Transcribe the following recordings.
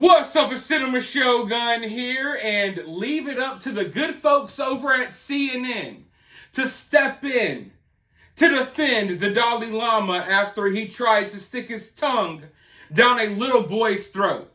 What's up, it's Cinema Shogun here, and leave it up to the good folks over at CNN to step in to defend the Dalai Lama after he tried to stick his tongue down a little boy's throat.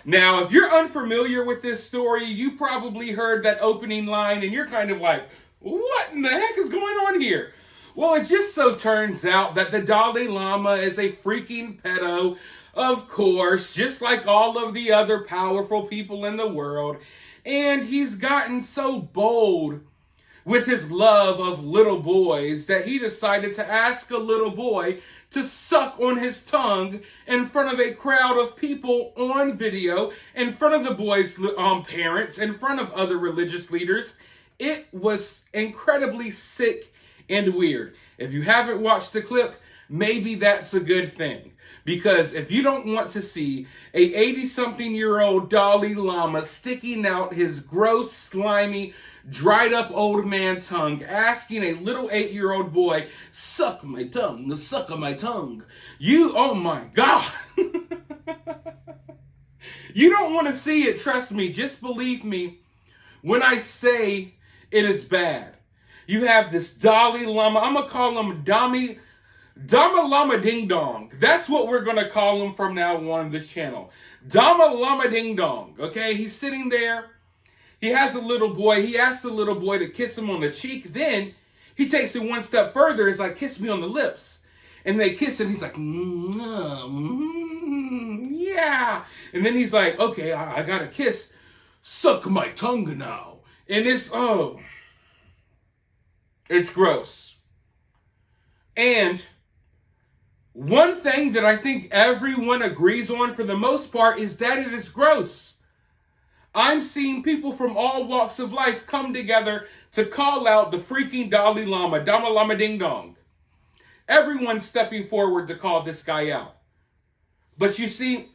Now, if you're unfamiliar with this story, you probably heard that opening line and you're kind of like, what in the heck is going on here? Well, it just so turns out that the Dalai Lama is a freaking pedo, of course, just like all of the other powerful people in the world. And he's gotten so bold with his love of little boys that he decided to ask a little boy to suck on his tongue in front of a crowd of people on video, in front of the boy's parents, in front of other religious leaders. It was incredibly sick and weird. If you haven't watched the clip, maybe that's a good thing. Because if you don't want to see a 80-something-year-old Dalai Lama sticking out his gross, slimy, dried-up old man tongue, asking a little 8-year-old boy, suck my tongue, oh my God. You don't want to see it, trust me, just believe me when I say it is bad. You have this Dalai Lama, I'm going to call him Dama Lama Ding Dong. That's what we're going to call him from now on this channel. Dama Lama Ding Dong. Okay, he's sitting there. He has a little boy. He asks the little boy to kiss him on the cheek. Then he takes it one step further. It's like, kiss me on the lips. And they kiss and he's like, yeah. And then he's like, okay, I got to kiss. Suck my tongue now. And it's gross. And one thing that I think everyone agrees on for the most part is that it is gross. I'm seeing people from all walks of life come together to call out the freaking Dalai Lama, Dama Lama Ding Dong. Everyone's stepping forward to call this guy out. But you see,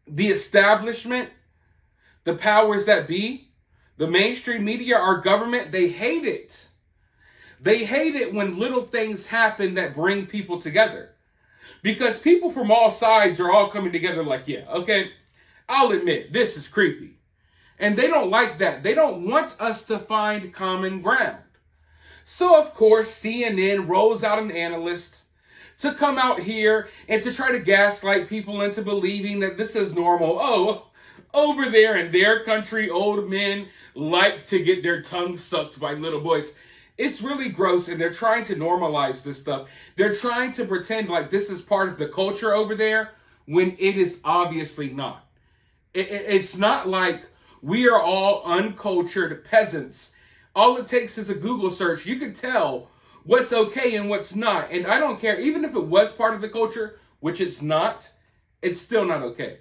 the establishment, the powers that be, the mainstream media, our government, they hate it. They hate it when little things happen that bring people together. Because people from all sides are all coming together like, yeah, okay, I'll admit, this is creepy. And they don't like that. They don't want us to find common ground. So, of course, CNN rolls out an analyst to come out here and to try to gaslight people into believing that this is normal. Oh, over there in their country, old men like to get their tongue sucked by little boys. It's really gross, and they're trying to normalize this stuff. They're trying to pretend like this is part of the culture over there when it is obviously not. It's not like we are all uncultured peasants. All it takes is a Google search. You can tell what's okay and what's not. And I don't care, even if it was part of the culture, which it's not, it's still not okay.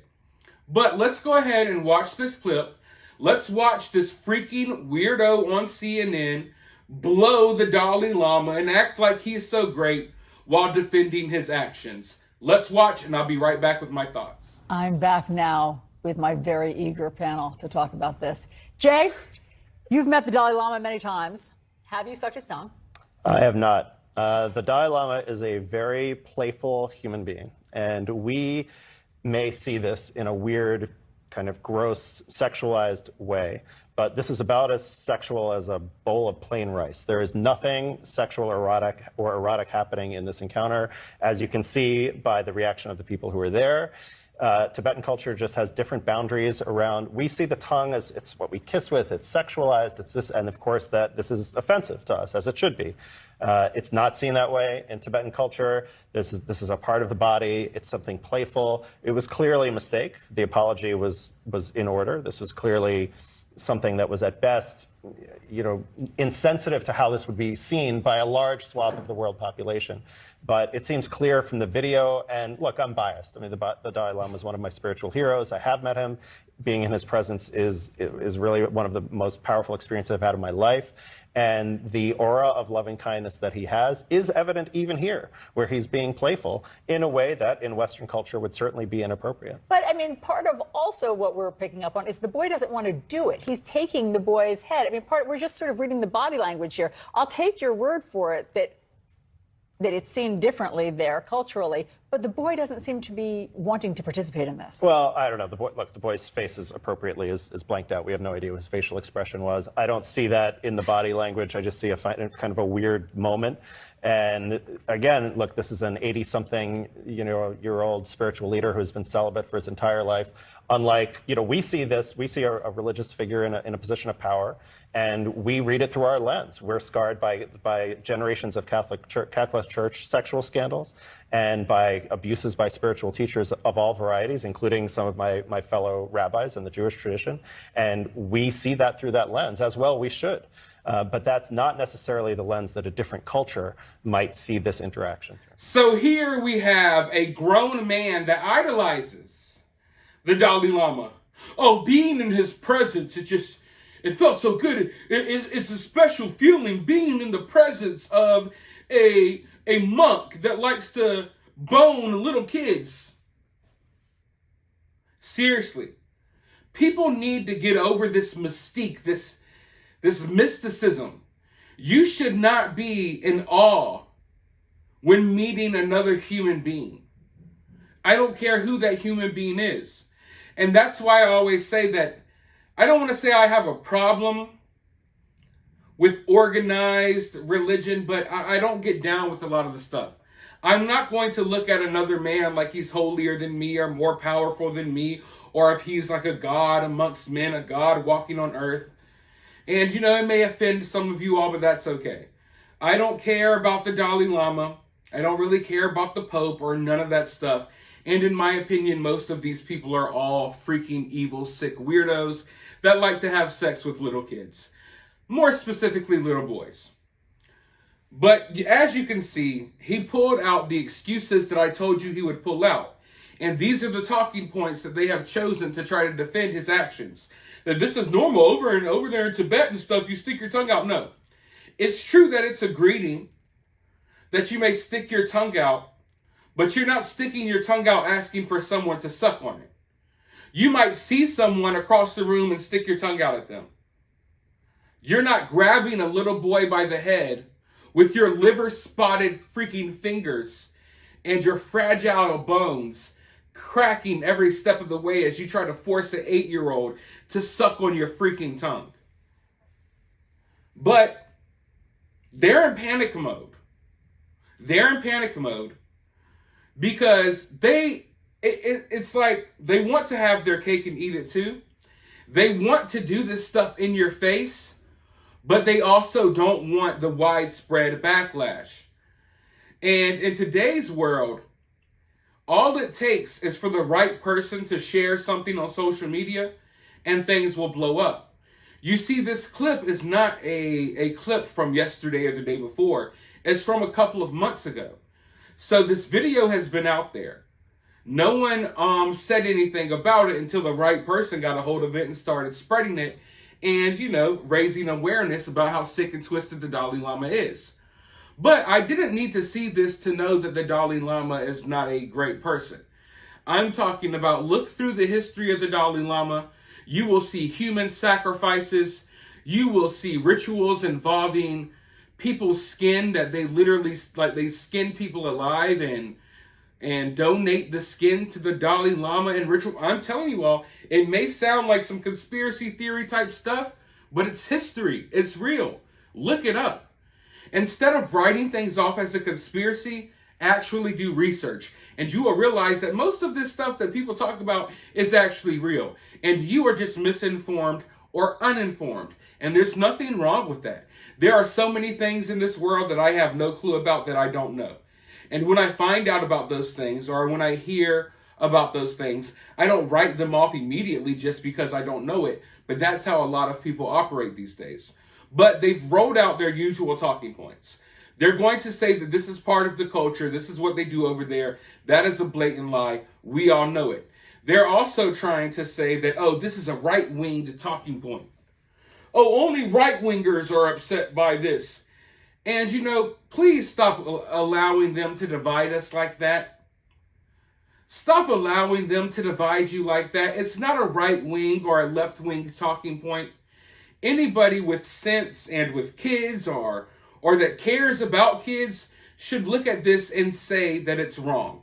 But let's go ahead and watch this clip. Let's watch this freaking weirdo on CNN blow the Dalai Lama and act like he's so great while defending his actions. Let's watch, and I'll be right back with my thoughts. I'm back now with my very eager panel to talk about this. Jay, you've met the Dalai Lama many times. Have you sucked his tongue? I have not. The Dalai Lama is a very playful human being, and we may see this in a weird, kind of gross, sexualized way. But this is about as sexual as a bowl of plain rice. There is nothing sexual or erotic happening in this encounter, as you can see by the reaction of the people who are there. Tibetan culture just has different boundaries around. We see the tongue as it's what we kiss with, it's sexualized, it's this, and of course that this is offensive to us, as it should be. It's not seen that way in Tibetan culture. This is a part of the body. It's something playful. It was clearly a mistake. The apology was in order. This was clearly something that was at best, insensitive to how this would be seen by a large swath of the world population. But it seems clear from the video, and look, I'm biased. I mean, the Dalai Lama is one of my spiritual heroes. I have met him. Being in his presence is really one of the most powerful experiences I've had in my life. And the aura of loving kindness that he has is evident even here, where he's being playful in a way that in Western culture would certainly be inappropriate. But I mean, part of also what we're picking up on is the boy doesn't want to do it. He's taking the boy's head. I mean, we're just sort of reading the body language here. I'll take your word for it that it's seen differently there culturally. But the boy doesn't seem to be wanting to participate in this. Well, I don't know. The boy's face is appropriately is blanked out. We have no idea what his facial expression was. I don't see that in the body language. I just see kind of a weird moment. And again, look, this is an 80-something, year old spiritual leader who's been celibate for his entire life. Unlike, we see a religious figure in a position of power, and we read it through our lens. We're scarred by generations of Catholic Church sexual scandals and by abuses by spiritual teachers of all varieties, including some of my fellow rabbis in the Jewish tradition. And we see that through that lens, as well we should. But that's not necessarily the lens that a different culture might see this interaction through. So here we have a grown man that idolizes the Dalai Lama. Oh, being in his presence, it felt so good. It's a special feeling being in the presence of a monk that likes to bone little kids. Seriously, people need to get over this mystique, this mysticism. You should not be in awe when meeting another human being. I don't care who that human being is. And that's why I always say that I don't want to say I have a problem with organized religion, but I don't get down with a lot of the stuff. I'm not going to look at another man like he's holier than me or more powerful than me, or if he's like a god amongst men, a god walking on earth. And, it may offend some of you all, but that's okay. I don't care about the Dalai Lama. I don't really care about the Pope or none of that stuff. And in my opinion, most of these people are all freaking evil, sick weirdos that like to have sex with little kids. More specifically, little boys. But as you can see, he pulled out the excuses that I told you he would pull out. And these are the talking points that they have chosen to try to defend his actions. That this is normal over there in Tibet and stuff, you stick your tongue out. No. It's true that it's a greeting that you may stick your tongue out, but you're not sticking your tongue out asking for someone to suck on it. You might see someone across the room and stick your tongue out at them. You're not grabbing a little boy by the head with your liver-spotted freaking fingers and your fragile bones cracking every step of the way as you try to force an 8-year-old to suck on your freaking tongue. But they're in panic mode. They're in panic mode because it's like they want to have their cake and eat it too. They want to do this stuff in your face, but they also don't want the widespread backlash. And in today's world, all it takes is for the right person to share something on social media and things will blow up. You see, this clip is not a clip from yesterday or the day before. It's from a couple of months ago. So this video has been out there. No one said anything about it until the right person got a hold of it and started spreading it and, raising awareness about how sick and twisted the Dalai Lama is. But I didn't need to see this to know that the Dalai Lama is not a great person. I'm talking about, look through the history of the Dalai Lama. You will see human sacrifices. You will see rituals involving people's skin that they literally, they skin people alive and donate the skin to the Dalai Lama in ritual. I'm telling you all, it may sound like some conspiracy theory type stuff, but it's history. It's real. Look it up. Instead of writing things off as a conspiracy, actually do research. And you will realize that most of this stuff that people talk about is actually real. And you are just misinformed or uninformed. And there's nothing wrong with that. There are so many things in this world that I have no clue about that I don't know. And when I find out about those things, or when I hear about those things, I don't write them off immediately just because I don't know it. But that's how a lot of people operate these days. But they've rolled out their usual talking points. They're going to say that this is part of the culture. This is what they do over there. That is a blatant lie. We all know it. They're also trying to say that, this is a right-winged talking point. Only right-wingers are upset by this. And, please stop allowing them to divide us like that. Stop allowing them to divide you like that. It's not a right-wing or a left-wing talking point. Anybody with sense and with kids or that cares about kids should look at this and say that it's wrong.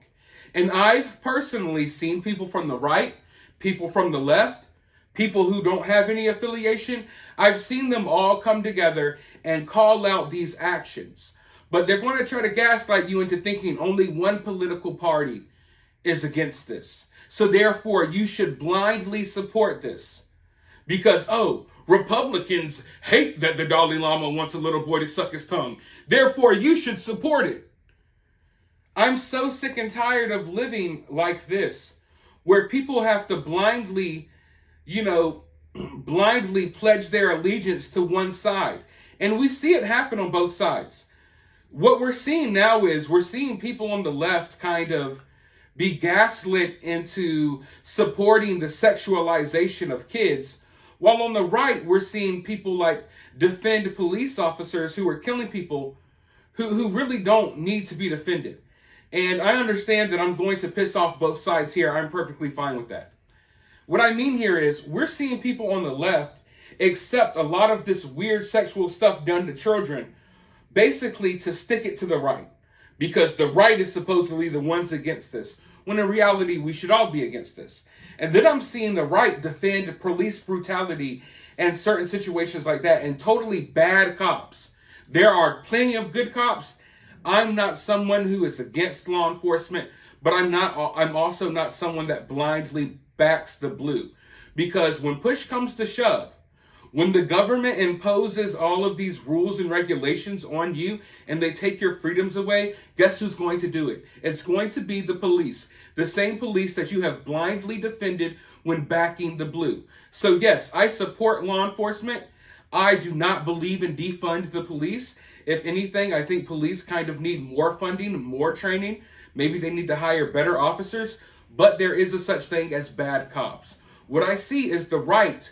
And I've personally seen people from the right, people from the left, people who don't have any affiliation. I've seen them all come together and call out these actions. But they're going to try to gaslight you into thinking only one political party is against this. So therefore, you should blindly support this. Because, oh, Republicans hate that the Dalai Lama wants a little boy to suck his tongue. Therefore, you should support it. I'm so sick and tired of living like this, where people have to blindly, blindly pledge their allegiance to one side. And we see it happen on both sides. What we're seeing now is we're seeing people on the left kind of be gaslit into supporting the sexualization of kids, while on the right, we're seeing people like defend police officers who are killing people who really don't need to be defended. And I understand that I'm going to piss off both sides here. I'm perfectly fine with that. What I mean here is we're seeing people on the left accept a lot of this weird sexual stuff done to children, basically to stick it to the right, because the right is supposedly the ones against this, when in reality, we should all be against this. And then I'm seeing the right defend police brutality and certain situations like that, and totally bad cops. There are plenty of good cops. I'm not someone who is against law enforcement, but I'm also not someone that blindly backs the blue. Because when push comes to shove, when the government imposes all of these rules and regulations on you and they take your freedoms away, guess who's going to do it? It's going to be the police. The same police that you have blindly defended when backing the blue. So yes, I support law enforcement. I do not believe in defund the police. If anything, I think police kind of need more funding, more training. Maybe they need to hire better officers, but there is a such thing as bad cops. What I see is the right,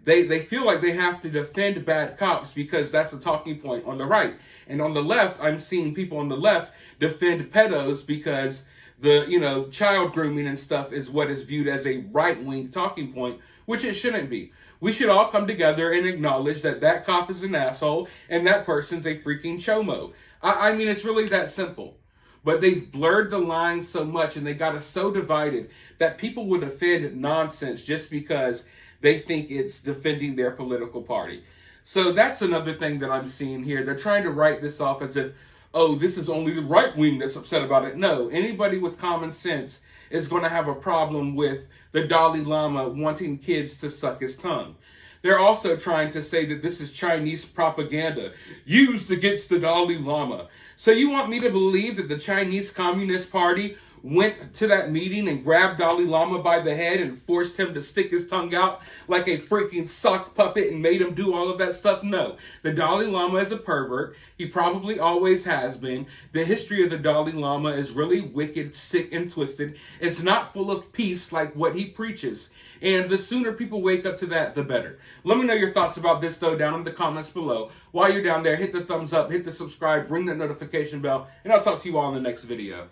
they feel like they have to defend bad cops because that's a talking point on the right. And on the left, I'm seeing people on the left defend pedos because the, child grooming and stuff is what is viewed as a right-wing talking point, which it shouldn't be. We should all come together and acknowledge that that cop is an asshole and that person's a freaking chomo. I mean, it's really that simple. But they've blurred the lines so much and they got us so divided that people will defend nonsense just because they think it's defending their political party. So that's another thing that I'm seeing here. They're trying to write this off as if, oh, this is only the right wing that's upset about it. No, anybody with common sense is going to have a problem with the Dalai Lama wanting kids to suck his tongue. They're also trying to say that this is Chinese propaganda used against the Dalai Lama. So you want me to believe that the Chinese Communist Party went to that meeting and grabbed Dalai Lama by the head and forced him to stick his tongue out like a freaking sock puppet and made him do all of that stuff? No. The Dalai Lama is a pervert. He probably always has been. The history of the Dalai Lama is really wicked, sick, and twisted. It's not full of peace like what he preaches. And the sooner people wake up to that, the better. Let me know your thoughts about this, though, down in the comments below. While you're down there, hit the thumbs up, hit the subscribe, ring that notification bell, and I'll talk to you all in the next video.